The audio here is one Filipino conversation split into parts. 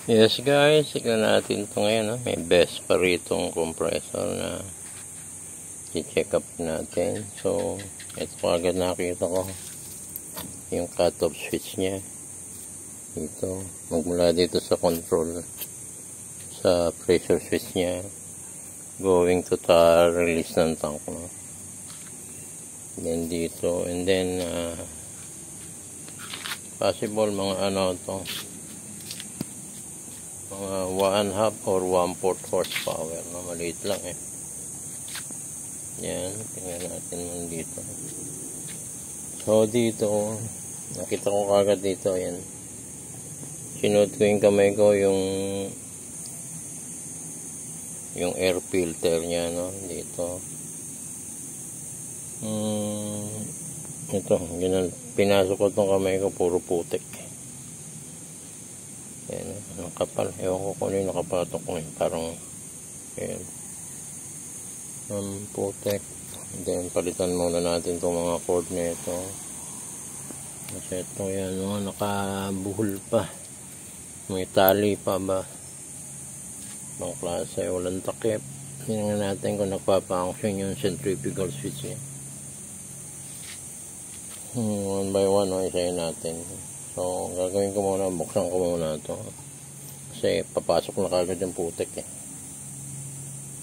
Yes guys, tignan natin ito ngayon. No? May best pa ritong compressor na i-check up natin. So, ito agad nakita ko yung cut-off switch niya. Dito, magmula dito sa control sa pressure switch niya going to the release ng tank. No? Then dito, and then possible mga ano to, mga 1/2 or 1/4 horsepower, no? Maliit lang eh. Yan, tingnan natin man dito. So dito, nakita ko kagad dito, yan. Sinuot ko yung kamay ko yung air filter niya, no? Dito. Ito, ganun. Pinasok ko tong kamay ko, puro putik. Ayan, ang kapal. Ewan ko kung ano yung nakapatok ko. Parang, ayan. Putek. Then, palitan muna natin itong mga cord na ito. Kasi ito, yan, nakabuhol pa. May tali pa ba? Ibang klase, walang takip. Tingnan natin kung nagpa-function yung centrifugal switch niya. One by one, isayin natin. So, gagawin ko muna, buksan ko muna ito. Kasi papasok na kagad yung putik eh.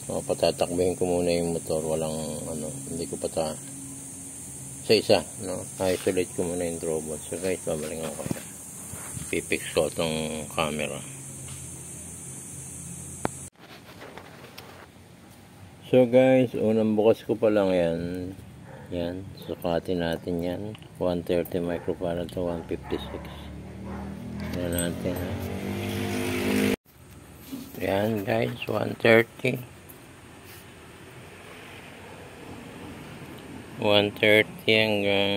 So, patatakbihin ko muna yung motor. Walang, hindi ko isa, no? Isolate ko muna yung robot. So guys, babalingan ko. Pipix ko itong camera. So guys, unang bukas ko pa lang yan. Yan, sukatin natin yan. 130 microfarad to 156. Yan natin. Ha? Yan guys, 130. 130 hanggang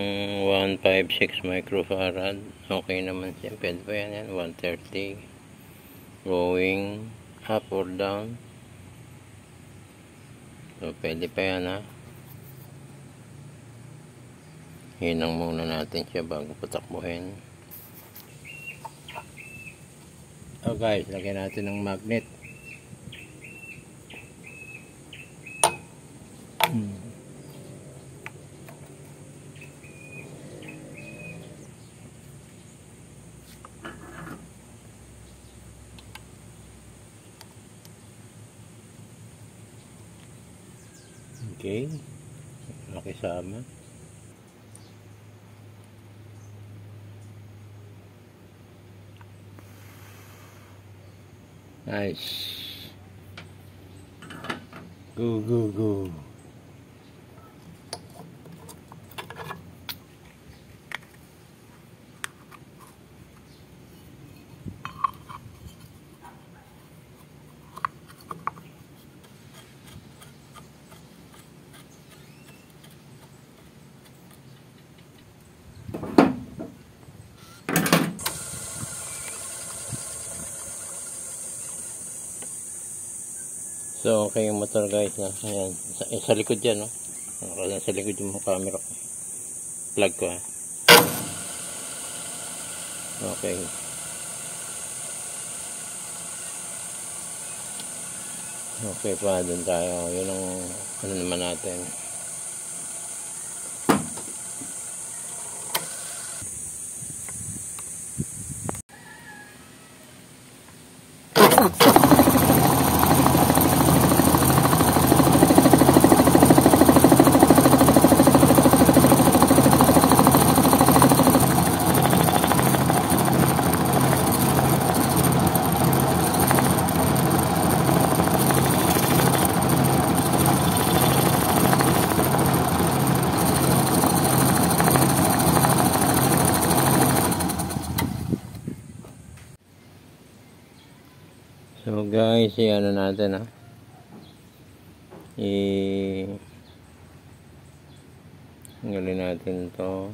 156 microfarad. Okay naman siya. Pwede pa yan. 130. Going up or down. So, pwede pa yan ha. Hinang muna natin siya bago patakbuhin. So guys, lagyan natin ng magnet. Okay. Nakisama. Nice. Go, go, go. So, okay yung motor guys na. Ayan. Sa likod yan, no? Sa likod yung camera ko. Plug ko, ha? Okay. Okay pa, dun tayo. Yun ang, naman natin. So guys, ano natin ha. Tanggalin natin to.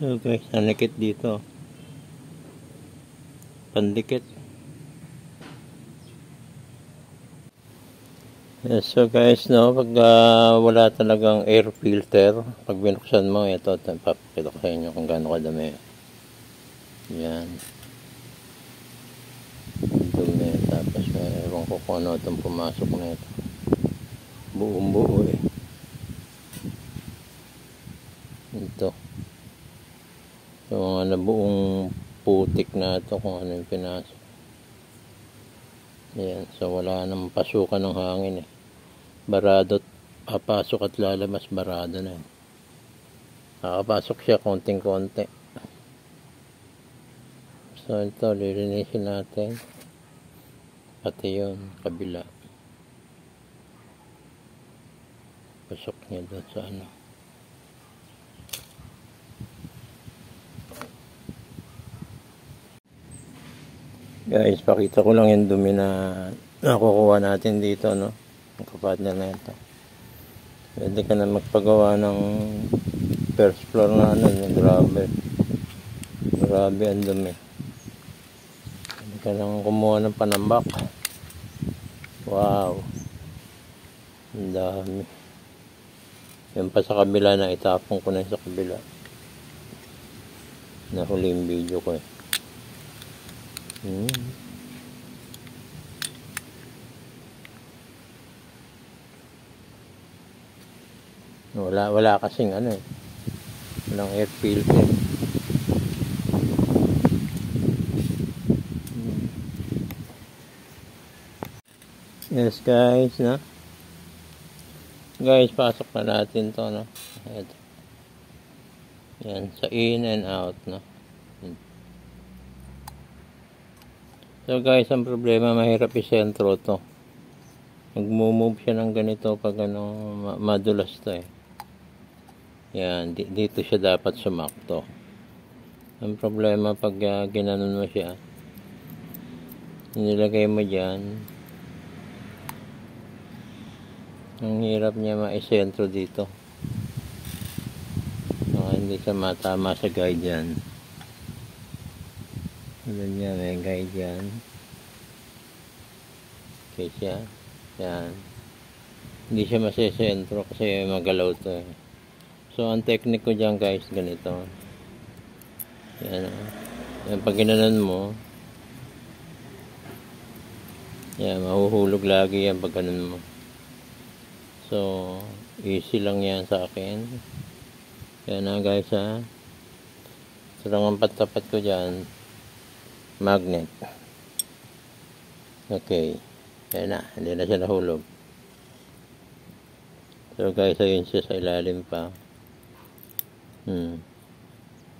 So guys, nanikit dito. Pandikit. Yes, so guys, no, pag wala talagang air filter, pag binuksan mo, ito, papakita ko sa inyo kung gaano kadami. Yan. Dumi. Tapos mayroon ko kung ano itong pumasok na ito. Buong buo eh. Ito. So, mga nabuong putik na ito kung ano yung pinasok. Ayan. So, wala nang pasukan ng hangin eh. Barado. Papasok at lalabas, barado na eh. Nakapasok siya konting-konti. So, ito, lilinisin natin. Pati yun, kabila. Pasok niya doon sa ano. Guys, pakita ko lang yung dumi na nakukuha natin dito, no? Ang kapartner na ito. Pwede ka na magpagawa ng first floor na ano, yung grabe. Grabe ang dumi. Pwede ka lang kumuha ng panambak. Wow. Ang dami. Yan pa sa kabila na itapon ko na sa kabila. Nahuli yung video ko eh. Wala kasing ano eh. Walang air filter. Yes guys, no? Guys, pasok na natin to, no? Ito. Yan, sa in and out, no? So guys, ang problema, mahirap isentro to. Nagmo-move siya ng ganito pag ano, madulas to eh. Yan, dito siya dapat sumakto. Ang problema pag ginanon mo siya, nilagay mo dyan, ang hirap niya maisentro dito. Hindi siya matama sa guide yan. Alam niya, may guide yan. Okay siya. Yan. Hindi siya masisentro kasi magalaw to eh. So, ang technique ko dyan guys, ganito. Yan. Yan, pag ginanon mo, yan, mahuhulog lagi yan pag ganon mo. So, easy lang yan sa akin. Yan na guys ha. So, lang ang patapat ko dyan, magnet. Okay. Yan na, hindi na siya nahulog. So guys, ayun siya sa ilalim pa.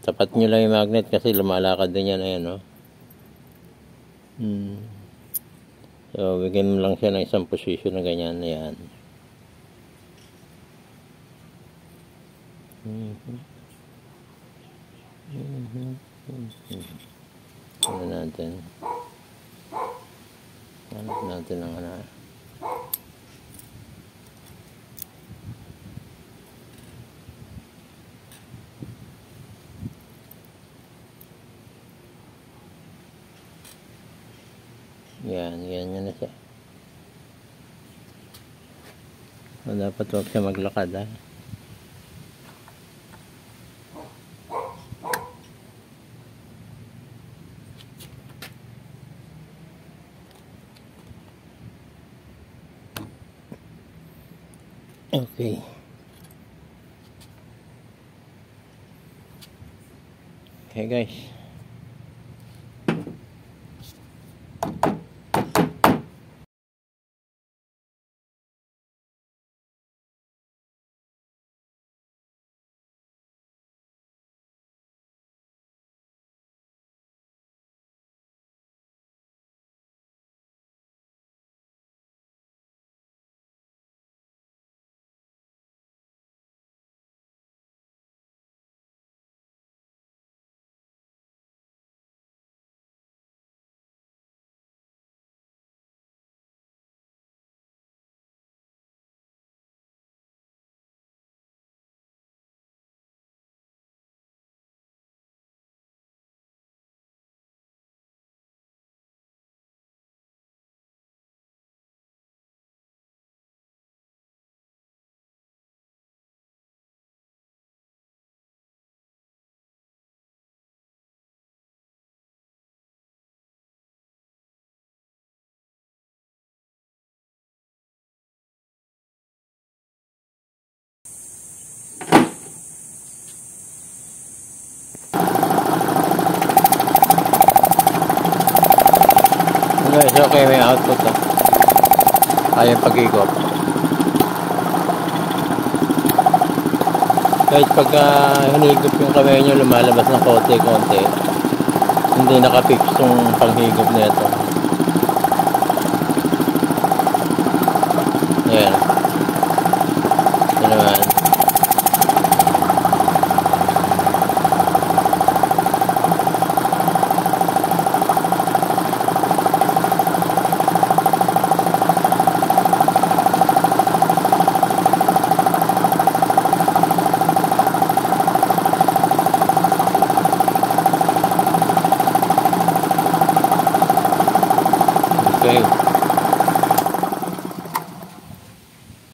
Tapat nyo lang yung magnet kasi lumalakad din yan, ayan, no? So, bigyan mo lang siya ng isang position na ganyan, ayan. Ano natin? Hanap natin ang ano. Yan na siya. So, dapat huwag siya maglakad ha. Okay. Okay guys. malaki may output kaya pag-higop. Kahit pagka hinigop yung kamay nyo, lumalabas ng konti-konti, hindi nakafix yung panghigop nito.